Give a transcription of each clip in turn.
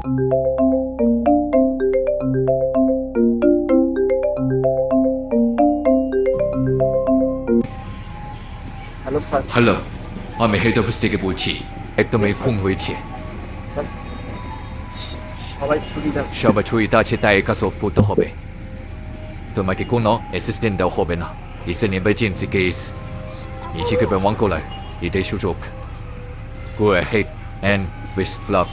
Hello sir. Hello, আমি head office থেকে বলছি। একদম এই খুন হয়েছে। স্যার, সবাই ছুটিতে আছে। সবাই ছুটিতে আছে, তাই কাজ অফ করতে হবে। তোমাকে কোনো অ্যাসিস্ট্যান্ট দেওয়া হবে না। It's an emergency case. 你去这边望过来，你得出手。Go ahead and wish luck.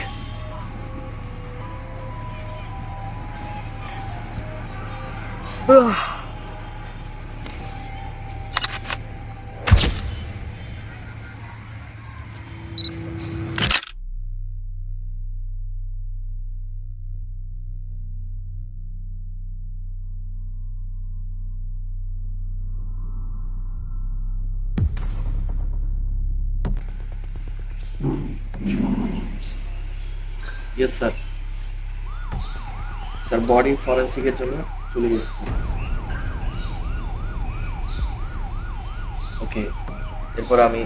Yes sir. Sir, body ফরেন্সিকের জন্য চলে গেছি। ওকে, এরপর আমি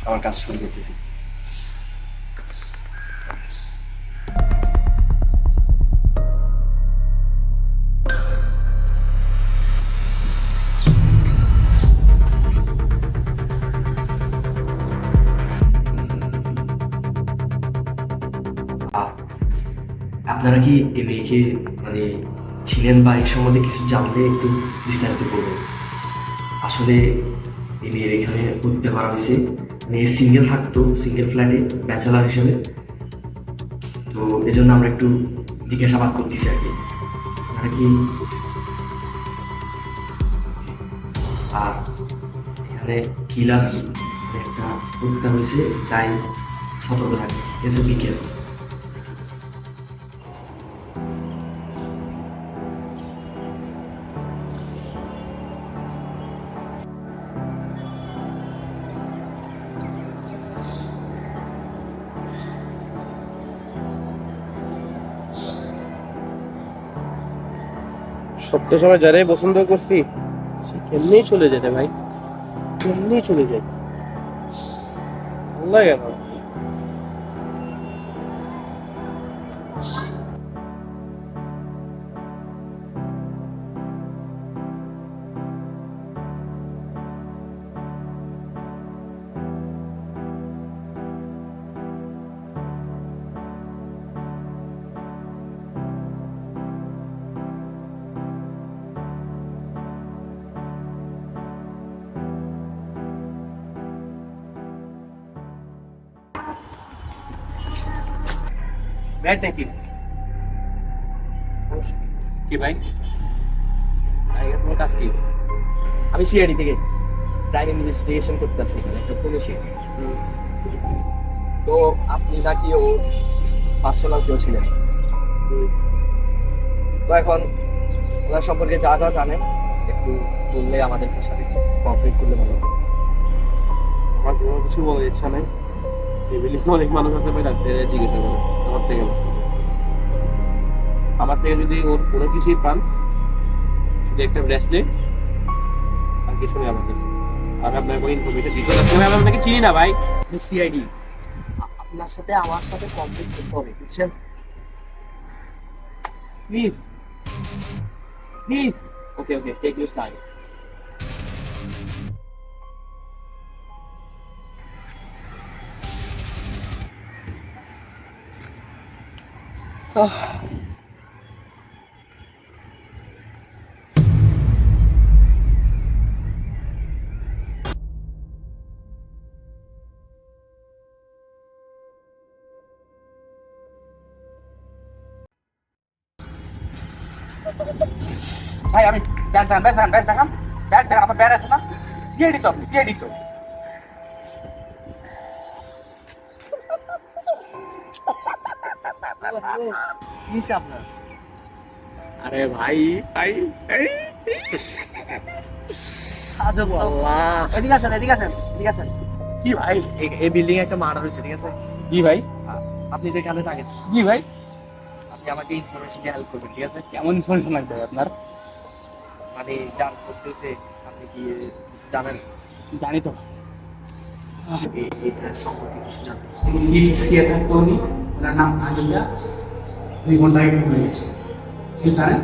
আমার কাজ শুরু করতেছি। আপনারা কি এই মেয়েকে মানে ছিলেন বা এই সম্বন্ধে কিছু জানলে একটু বিস্তারিত বলবেন? আসলে এই মেয়ের এখানে হত্যা করা হয়েছে। মানে সিঙ্গেল থাকতো, সিঙ্গেল ফ্ল্যাটে ব্যাচেলার হিসেবে। তো এজন্য আমরা একটু জিজ্ঞাসাবাদ করতেছি আর কি। আপনারা কি আর এখানে কিলার একটা হত্যা হয়েছে, তাই সতর্ক থাকবে। এসে বিকেল সবটা সময় যারাই পছন্দ করছি সে কেমনেই চলে যেতে ভাই, কেমনেই চলে যায়। ভালো লাগে না। ব্যাট নাকি কি ভাই? তোমার কাজ কি? আমি সিআইডি থেকে ক্রাইম ইনভেস্টিগেশন করতে আসছি, মানে একটা পুলিশে। তো আপনি নাকি ও পার্সোনাল কেউ ছিলেন। তো এখন ওনার সম্পর্কে যা যা জানেন একটু বললে আমাদের সাথে কোঅপারেট করলে ভালো হবে। আমার কোনো কিছু বলার ইচ্ছা নেই। টেবিলে অনেক মানুষ আছে ভাই, রাখতে জিজ্ঞাসা করে আমার থেকে না। আমার থেকে যদি ওর কোনো কিছুই পান, শুধু একটা ব্রেসলেট আর কিছু নেই আমার কাছে। আর আপনার কোনো ইনফরমেশন দিতে হবে, আমি আপনাকে চিনি না ভাই। সিআইডি, আপনার সাথে আমার সাথে কোঅপারেট করতে হবে, বুঝছেন? Please please. Okay okay, take your time. ভাই আমি ব্যাস দেখান, ব্যাস দেখান, ব্যাস দেখান, ব্যাস দেখান। আমার ব্যাস আছে না? সিআইডি তো, আপনি সিআইডি তো। প্লিজ আপনার। আরে ভাই ভাই আজব তো। আল্লাহ, এদিকে আসেন, এদিকে আসেন, এদিকে আসেন। কি ভাই? এই বিল্ডিং এ একটা মার্ডার হয়েছে, ঠিক আছে? কি ভাই? আপনি তো এখানে থাকেন, কি ভাই? আপনি আমাকে ইনফরমেশন দিয়ে হেল্প করবেন, ঠিক আছে? কেমন ইনফরমেশন লাগবে আপনার? মানে জান করতেছে, আপনি কি কিছু জানেন? জানি তো। এটা সম্পর্কে কিছু জানেন? সিএ থাকতো উনি, ওনার নাম আনিকা 2 ঘন্টা আগে হয়ে গেছে। কি জানেন?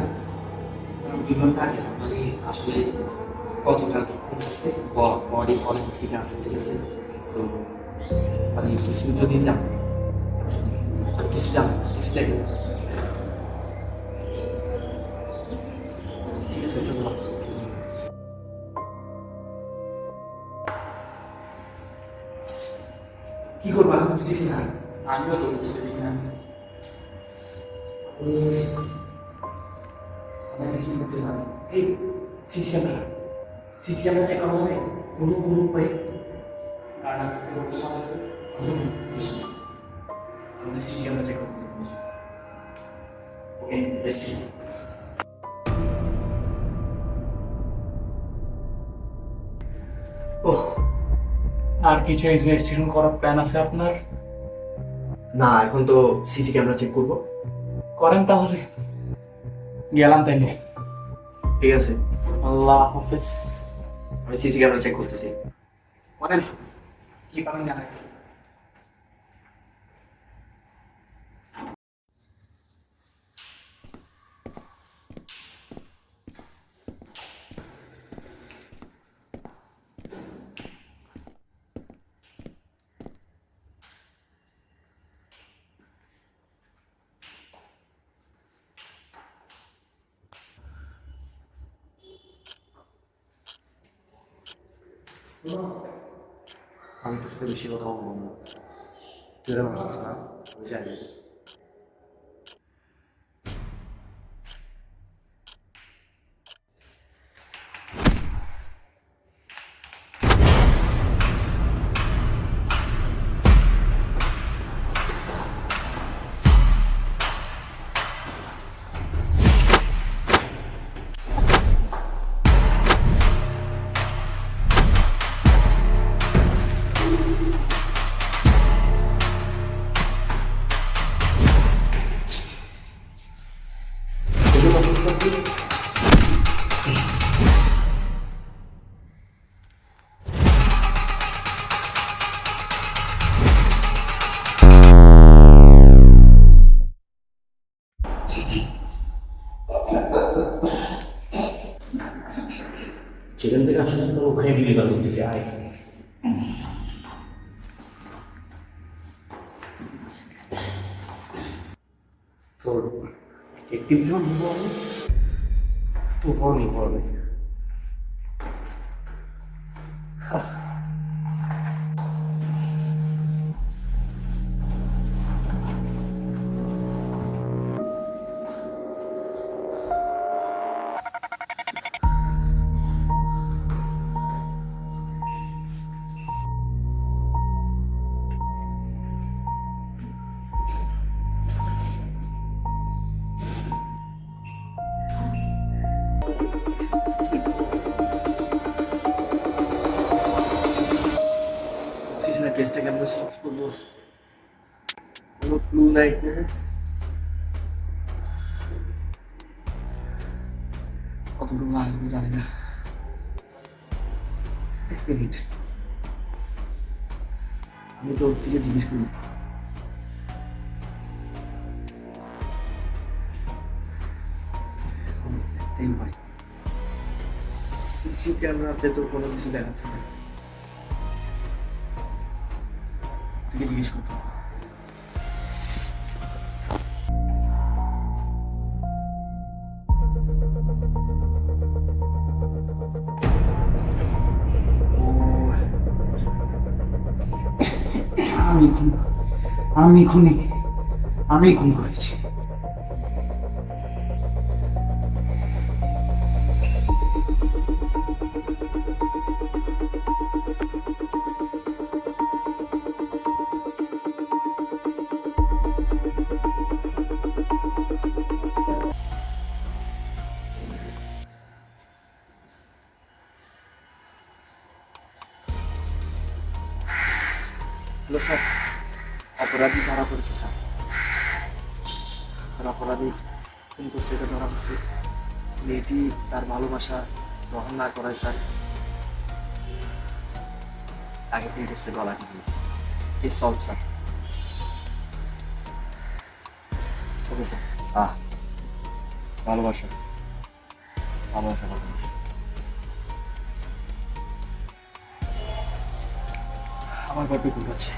2 ঘন্টা আগে না, মানে আসলে গতকাল হচ্ছে বডি ফরেন্সিক আছে, ঠিক আছে? তো মানে কিছু যদি জানো, মানে কিছু জানো, কিছু দেখো, ঠিক আছে? একটু বলো। কি করবা বুঝতেছি না। আমিও তো বুঝতেছি না। আমরা কিছু করতে পারি। এই CC camera, CC camera check করা যাবে কোনো উপায়ে? আমরা সিসি ক্যামেরা চেক করবো। ওকে, লেটস সি। ওহ, আর কিছু ইনভেস্টিগেশন করার প্ল্যান আছে আপনার? না, এখন তো সিসি ক্যামেরা চেক করবো। করেন তাহলে। গেলাম তাইলে। ঠিক আছে, আল্লাহ হাফেজ। আমি সিসি ক্যামেরা চেক করতেছি। করেন, কি পাবেন জানেন? আমি তোর সাথে বেশি কথা বলবো না, তুই এরকম আসছিস না, আমি জানি। যেখান থেকে আসলে তোর ওখানে বিলিভার করতেছে আয়। তোর একটি জন হবো আমি, তো বড় নেই বড় নেই। সিসি না, কেসটা কেমন সলভ করবো? কোনো ক্লু নাই। কতটুকু আসবে জানি না। এক মিনিট, আমি তো ওর থেকে জিজ্ঞেস করি। এই ভাই, সিসি ক্যামেরাতে তো কোনো কিছু দেখাচ্ছে না, থেকে জিজ্ঞেস করতে হবে। আমি খুন করেছি। হ্যালো স্যার, অপরাধী ধরা পড়েছে স্যার। স্যার, অপরাধী খুন করছে, এটা ধরা পড়ছে। মেয়েটি তার ভালোবাসা গ্রহণ না করায় স্যার তাকে খুন করছে গলা টিপে। Case solve sir. Okay sir. ভালোবাসা ভালোবাসা ভালোবাসা। আমার বড্ড ভুল হচ্ছে।